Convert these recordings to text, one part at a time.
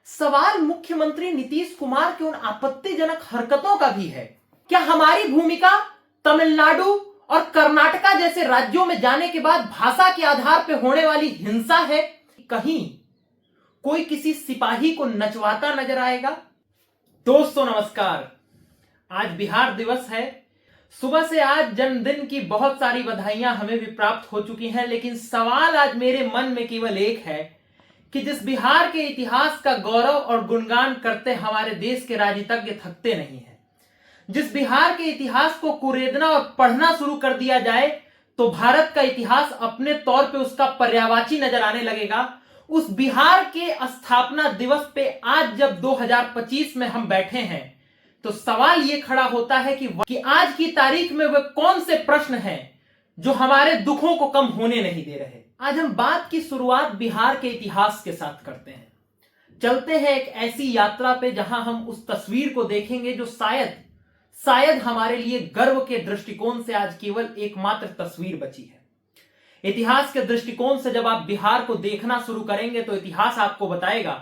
सवाल मुख्यमंत्री नीतीश कुमार की उन आपत्तिजनक हरकतों का भी है। क्या हमारी भूमिका तमिलनाडु और कर्नाटका जैसे राज्यों में जाने के बाद भाषा के आधार पर होने वाली हिंसा है? कहीं कोई किसी सिपाही को नचवाता नजर आएगा? दोस्तों नमस्कार, आज बिहार दिवस है। सुबह से आज जन्मदिन की बहुत सारी बधाइयां हमें भी प्राप्त हो चुकी हैं, लेकिन सवाल आज मेरे मन में केवल एक है कि जिस बिहार के इतिहास का गौरव और गुणगान करते हमारे देश के राजनीतिज्ञ थकते नहीं हैं, जिस बिहार के इतिहास को कुरेदना और पढ़ना शुरू कर दिया जाए तो भारत का इतिहास अपने तौर पे उसका पर्यायवाची नजर आने लगेगा, उस बिहार के स्थापना दिवस पे आज जब 2025 में हम बैठे हैं तो सवाल यह खड़ा होता है कि आज की तारीख में वे कौन से प्रश्न हैं जो हमारे दुखों को कम होने नहीं दे रहे। आज हम बात की शुरुआत बिहार के इतिहास के साथ करते हैं। चलते हैं एक ऐसी यात्रा पे जहां हम उस तस्वीर को देखेंगे जो शायद हमारे लिए गर्व के दृष्टिकोण से आज केवल एकमात्र तस्वीर बची है। इतिहास के दृष्टिकोण से जब आप बिहार को देखना शुरू करेंगे तो इतिहास आपको बताएगा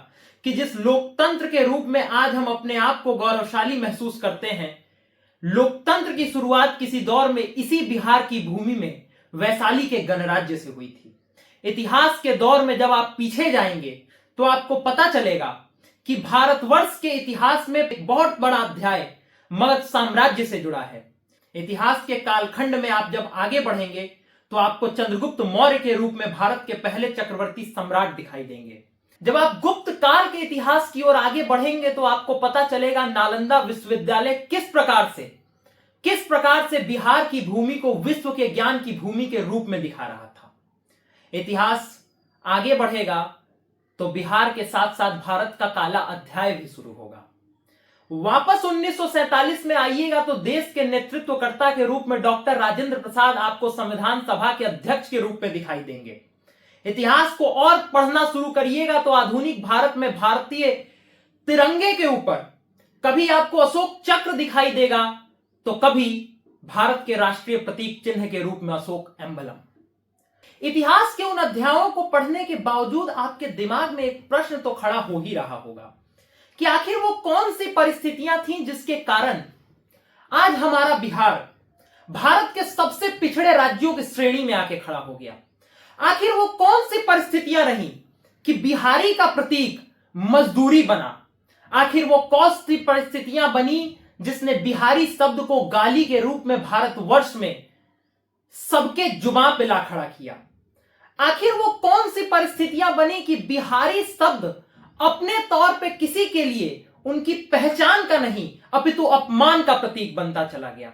कि जिस लोकतंत्र के रूप में आज हम अपने आप को गौरवशाली महसूस करते हैं, लोकतंत्र की शुरुआत किसी दौर में इसी बिहार की भूमि में वैशाली के गणराज्य से हुई थी। इतिहास के दौर में जब आप पीछे जाएंगे तो आपको पता चलेगा कि भारतवर्ष के इतिहास में एक बहुत बड़ा अध्याय मगध साम्राज्य से जुड़ा है। इतिहास के कालखंड में आप जब आगे बढ़ेंगे तो आपको चंद्रगुप्त मौर्य के रूप में भारत के पहले चक्रवर्ती सम्राट दिखाई देंगे। जब आप गुप्त काल के इतिहास की ओर आगे बढ़ेंगे तो आपको पता चलेगा नालंदा विश्वविद्यालय किस प्रकार से बिहार की भूमि को विश्व के ज्ञान की भूमि के रूप में दिखा रहा था। इतिहास आगे बढ़ेगा तो बिहार के साथ साथ भारत का काला अध्याय भी शुरू होगा। वापस 1947 में आइएगा तो देश के नेतृत्वकर्ता के रूप में डॉक्टर राजेंद्र प्रसाद आपको संविधान सभा के अध्यक्ष के रूप में दिखाई देंगे। इतिहास को और पढ़ना शुरू करिएगा तो आधुनिक भारत में भारतीय तिरंगे के ऊपर कभी आपको अशोक चक्र दिखाई देगा तो कभी भारत के राष्ट्रीय प्रतीक चिन्ह के रूप में अशोक एम्बलम। इतिहास के उन अध्यायों को पढ़ने के बावजूद आपके दिमाग में एक प्रश्न तो खड़ा हो ही रहा होगा कि आखिर वो कौन सी परिस्थितियां थीं जिसके कारण आज हमारा बिहार भारत के सबसे पिछड़े राज्यों की श्रेणी में आके खड़ा हो गया। आखिर वो कौन सी परिस्थितियां रहीं कि बिहारी का प्रतीक मजदूरी बना? आखिर वो कौन सी परिस्थितियां बनी जिसने बिहारी शब्द को गाली के रूप में भारतवर्ष में सबके जुबां पे ला खड़ा किया? आखिर वो कौन सी परिस्थितियां बनी कि बिहारी शब्द अपने तौर पे किसी के लिए उनकी पहचान का नहीं अपितु अपमान का प्रतीक बनता चला गया?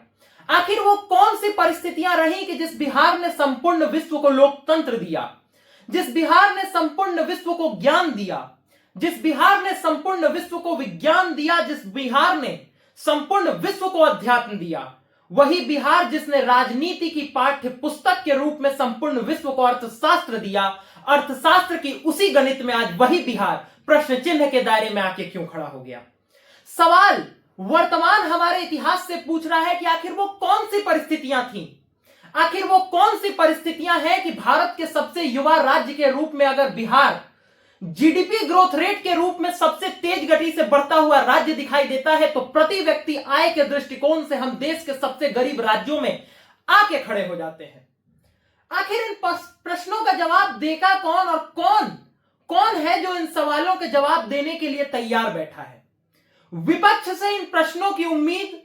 आखिर वो कौन सी परिस्थितियां रही कि जिस बिहार ने संपूर्ण विश्व को लोकतंत्र दिया, जिस बिहार ने संपूर्ण विश्व को ज्ञान दिया, जिस बिहार ने संपूर्ण विश्व को विज्ञान दिया, जिस बिहार ने संपूर्ण विश्व को अध्यात्म दिया, वही बिहार जिसने राजनीति की पाठ्य पुस्तक के रूप में संपूर्ण विश्व को अर्थशास्त्र दिया, अर्थशास्त्र की उसी गणित में आज वही बिहार प्रश्न चिन्ह के दायरे में आके क्यों खड़ा हो गया? सवाल वर्तमान हमारे इतिहास से पूछ रहा है कि आखिर वो कौन सी परिस्थितियां थीं? आखिर वो कौन सी परिस्थितियां हैं कि भारत के सबसे युवा राज्य के रूप में अगर बिहार जीडीपी ग्रोथ रेट के रूप में सबसे तेज गति से बढ़ता हुआ राज्य दिखाई देता है तो प्रति व्यक्ति आय के दृष्टिकोण से हम देश के सबसे गरीब राज्यों में आके खड़े हो जाते हैं। आखिर इन प्रश्नों का जवाब देगा कौन और कौन है जो इन सवालों के जवाब देने के लिए तैयार बैठा है? विपक्ष से इन प्रश्नों की उम्मीद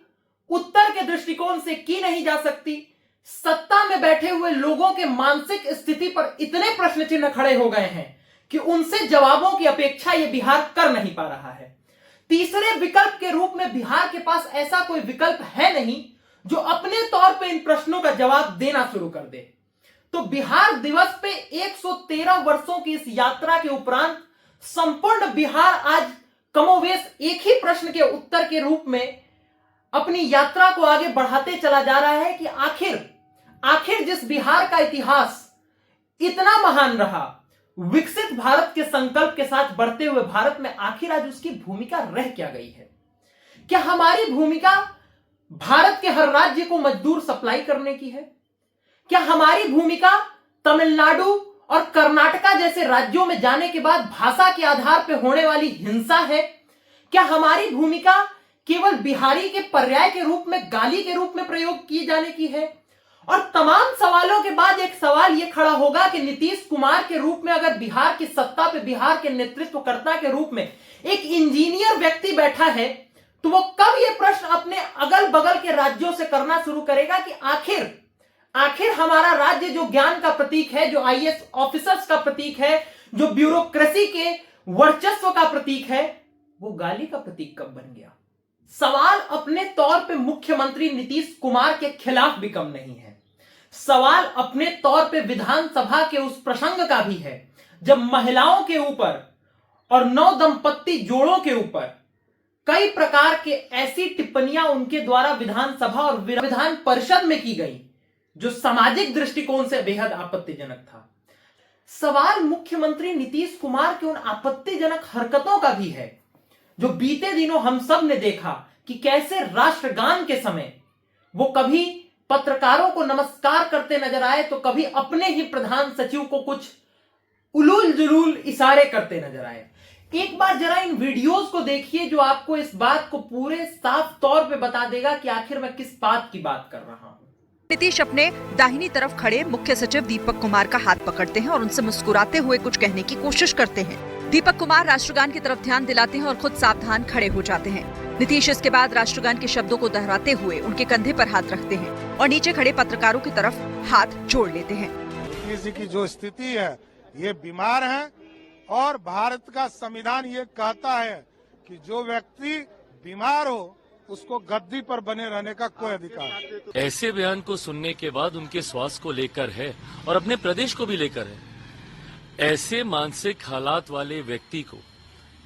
उत्तर के दृष्टिकोण से की नहीं जा सकती। सत्ता में बैठे हुए लोगों के मानसिक स्थिति पर इतने प्रश्न चिन्ह खड़े हो गए हैं कि उनसे जवाबों की अपेक्षा यह बिहार कर नहीं पा रहा है। तीसरे विकल्प के रूप में बिहार के पास ऐसा कोई विकल्प है नहीं जो अपने तौर पे इन प्रश्नों का जवाब देना शुरू कर दे। तो बिहार दिवस पे 113 वर्षों की इस यात्रा के उपरांत संपूर्ण बिहार आज कमोवेश एक ही प्रश्न के उत्तर के रूप में अपनी यात्रा को आगे बढ़ाते चला जा रहा है कि आखिर जिस बिहार का इतिहास इतना महान रहा, विकसित भारत के संकल्प के साथ बढ़ते हुए भारत में आखिर आज उसकी भूमिका रह क्या गई है? क्या हमारी भूमिका भारत के हर राज्य को मजदूर सप्लाई करने की है? क्या हमारी भूमिका तमिलनाडु और कर्नाटका जैसे राज्यों में जाने के बाद भाषा के आधार पर होने वाली हिंसा है? क्या हमारी भूमिका केवल बिहारी के पर्याय के रूप में, गाली के रूप में प्रयोग किए जाने की है? और तमाम सवालों के बाद एक सवाल यह खड़ा होगा कि नीतीश कुमार के रूप में अगर बिहार की सत्ता पे, बिहार के नेतृत्वकर्ता के रूप में एक इंजीनियर व्यक्ति बैठा है, तो वो कब यह प्रश्न अपने अगल बगल के राज्यों से करना शुरू करेगा कि आखिर हमारा राज्य जो ज्ञान का प्रतीक है, जो आईएएस ऑफिसर्स का प्रतीक है, जो ब्यूरोक्रेसी के वर्चस्व का प्रतीक है, वो गाली का प्रतीक कब बन गया? सवाल अपने तौर पे मुख्यमंत्री नीतीश कुमार के खिलाफ भी कम नहीं है। सवाल अपने तौर पे विधानसभा के उस प्रसंग का भी है जब महिलाओं के ऊपर और नव दंपत्ति जोड़ों के ऊपर कई प्रकार के ऐसी टिप्पणियां उनके द्वारा विधानसभा और विधान परिषद में की गई जो सामाजिक दृष्टिकोण से बेहद आपत्तिजनक था। सवाल मुख्यमंत्री नीतीश कुमार की उन आपत्तिजनक हरकतों का भी है जो बीते दिनों हम सब ने देखा कि कैसे राष्ट्रगान के समय वो कभी पत्रकारों को नमस्कार करते नजर आए तो कभी अपने ही प्रधान सचिव को कुछ उलूल जुलूल इशारे करते नजर आए। एक बार जरा इन वीडियोस को देखिए जो आपको इस बात को पूरे साफ तौर पे बता देगा कि आखिर मैं किस बात की बात कर रहा हूं। नीतीश अपने दाहिनी तरफ खड़े मुख्य सचिव दीपक कुमार का हाथ पकड़ते हैं और उनसे मुस्कुराते हुए कुछ कहने की कोशिश करते हैं। दीपक कुमार राष्ट्रगान की तरफ ध्यान दिलाते हैं और खुद सावधान खड़े हो जाते हैं। नीतीश इसके बाद राष्ट्रगान के शब्दों को दोहराते हुए उनके कंधे पर हाथ रखते हैं और नीचे खड़े पत्रकारों की तरफ हाथ जोड़ लेते हैं। नीतीश जी की जो स्थिति है, ये बीमार है और भारत का संविधान ये कहता है कि जो व्यक्ति बीमार हो उसको गद्दी पर बने रहने का कोई अधिकार। ऐसे बयान को सुनने के बाद उनके स्वास्थ्य को लेकर है और अपने प्रदेश को भी लेकर है। ऐसे मानसिक हालात वाले व्यक्ति को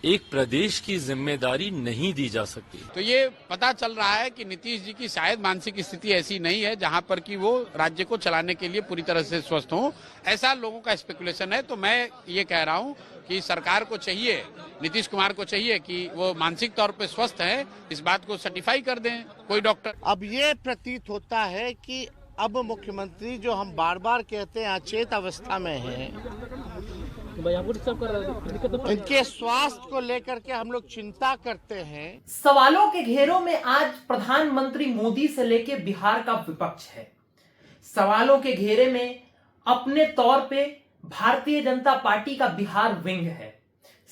एक प्रदेश की जिम्मेदारी नहीं दी जा सकती। तो ये पता चल रहा है कि नीतीश जी की शायद मानसिक स्थिति ऐसी नहीं है जहां पर कि वो राज्य को चलाने के लिए पूरी तरह से स्वस्थ हों, ऐसा लोगों का स्पेकुलेशन है। तो मैं ये कह रहा हूं कि सरकार को चाहिए, नीतीश कुमार को चाहिए कि वो मानसिक तौर पे स्वस्थ है, इस बात को सर्टिफाई कर दें कोई डॉक्टर। अब ये प्रतीत होता है कि अब मुख्यमंत्री जो हम बार बार कहते हैं अचेत अवस्था में हैं, इनके स्वास्थ्य को लेकर के हम लोग चिंता करते हैं। सवालों के घेरों में आज प्रधानमंत्री मोदी से लेके बिहार का विपक्ष है। सवालों के घेरे में अपने तौर पे भारतीय जनता पार्टी का बिहार विंग है।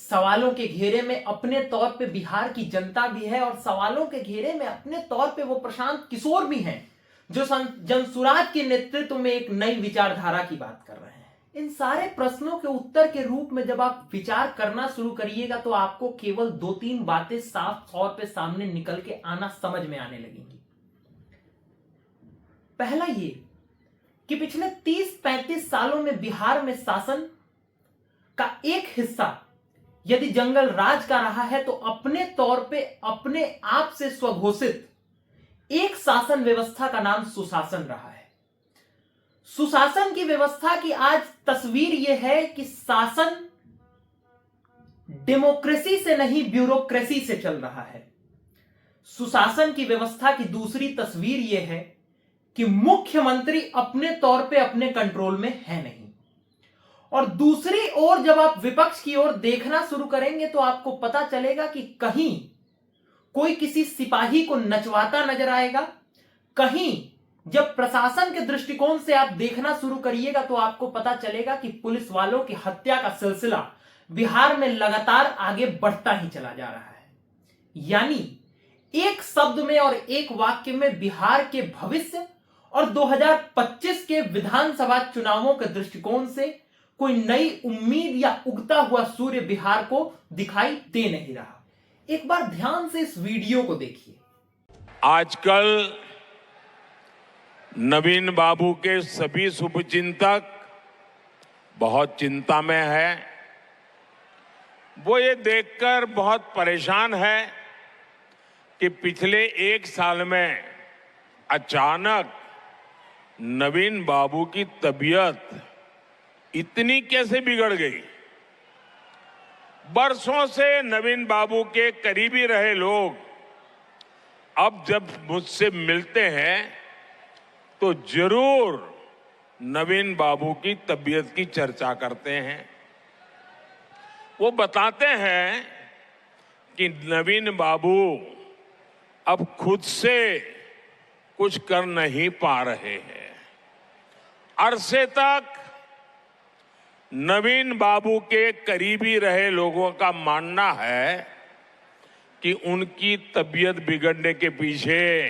सवालों के घेरे में अपने तौर पे बिहार की जनता भी है और सवालों के घेरे में अपने तौर पे वो प्रशांत किशोर भी हैं जो जनसुराज के नेतृत्व में एक नई विचारधारा की बात कर रहे हैं। इन सारे प्रश्नों के उत्तर के रूप में जब आप विचार करना शुरू करिएगा तो आपको केवल 2-3 बातें साफ तौर पे सामने निकल के आना समझ में आने लगेंगी। पहला ये कि पिछले 30-35 सालों में बिहार में शासन का एक हिस्सा यदि जंगल राज का रहा है तो अपने तौर पे अपने आप से स्वघोषित एक शासन व्यवस्था का नाम सुशासन रहा है। सुशासन की व्यवस्था की आज तस्वीर यह है कि शासन डेमोक्रेसी से नहीं ब्यूरोक्रेसी से चल रहा है। सुशासन की व्यवस्था की दूसरी तस्वीर यह है कि मुख्यमंत्री अपने तौर पे अपने कंट्रोल में है नहीं। और दूसरी ओर जब आप विपक्ष की ओर देखना शुरू करेंगे तो आपको पता चलेगा कि कहीं कोई किसी सिपाही को नचवाता नजर आएगा, कहीं जब प्रशासन के दृष्टिकोण से आप देखना शुरू करिएगा तो आपको पता चलेगा कि पुलिस वालों की हत्या का सिलसिला बिहार में लगातार आगे बढ़ता ही चला जा रहा है। यानी एक शब्द में और एक वाक्य में बिहार के भविष्य और 2025 के विधानसभा चुनावों के दृष्टिकोण से कोई नई उम्मीद या उगता हुआ सूर्य बिहार को दिखाई दे नहीं रहा। एक बार ध्यान से इस वीडियो को देखिए। आजकल नवीन बाबू के सभी शुभचिंतक बहुत चिंता में है। वो ये देखकर बहुत परेशान है कि पिछले 1 साल में अचानक नवीन बाबू की तबीयत इतनी कैसे बिगड़ गई। बरसों से नवीन बाबू के करीबी रहे लोग अब जब मुझसे मिलते हैं तो जरूर नवीन बाबू की तबीयत की चर्चा करते हैं। वो बताते हैं कि नवीन बाबू अब खुद से कुछ कर नहीं पा रहे हैं। अरसे तक नवीन बाबू के करीबी रहे लोगों का मानना है कि उनकी तबीयत बिगड़ने के पीछे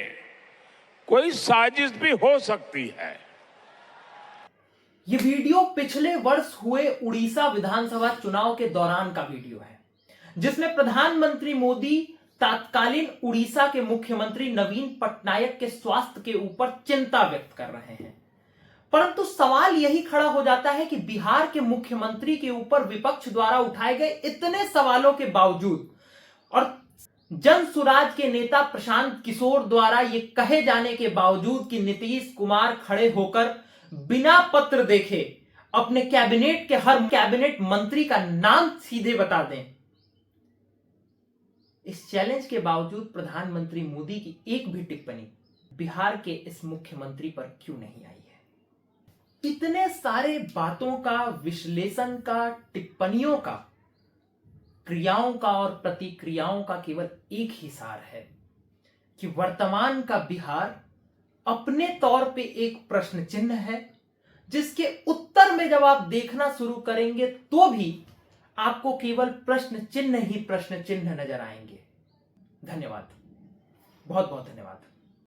कोई साजिश भी हो सकती है। ये वीडियो पिछले वर्ष हुए उड़ीसा विधानसभा चुनाव के दौरान का वीडियो है, जिसमें प्रधानमंत्री मोदी तत्कालीन उड़ीसा के मुख्यमंत्री नवीन पटनायक के स्वास्थ्य के ऊपर चिंता व्यक्त कर रहे हैं। परंतु सवाल यही खड़ा हो जाता है कि बिहार के मुख्यमंत्री के ऊपर विपक्ष द्वारा उठाए गए इतने सवालों के बावजूद और जन सुराज के नेता प्रशांत किशोर द्वारा यह कहे जाने के बावजूद कि नीतीश कुमार खड़े होकर बिना पत्र देखे अपने कैबिनेट के हर कैबिनेट मंत्री का नाम सीधे बता दें, इस चैलेंज के बावजूद प्रधानमंत्री मोदी की एक भी टिप्पणी बिहार के इस मुख्यमंत्री पर क्यों नहीं आई है? इतने सारे बातों का, विश्लेषण का, टिप्पणियों का, क्रियाओं का और प्रतिक्रियाओं का केवल एक ही सार है कि वर्तमान का बिहार अपने तौर पे एक प्रश्न चिन्ह है, जिसके उत्तर में जब आप देखना शुरू करेंगे तो भी आपको केवल प्रश्न चिन्ह ही प्रश्न चिन्ह नजर आएंगे। धन्यवाद, बहुत बहुत धन्यवाद।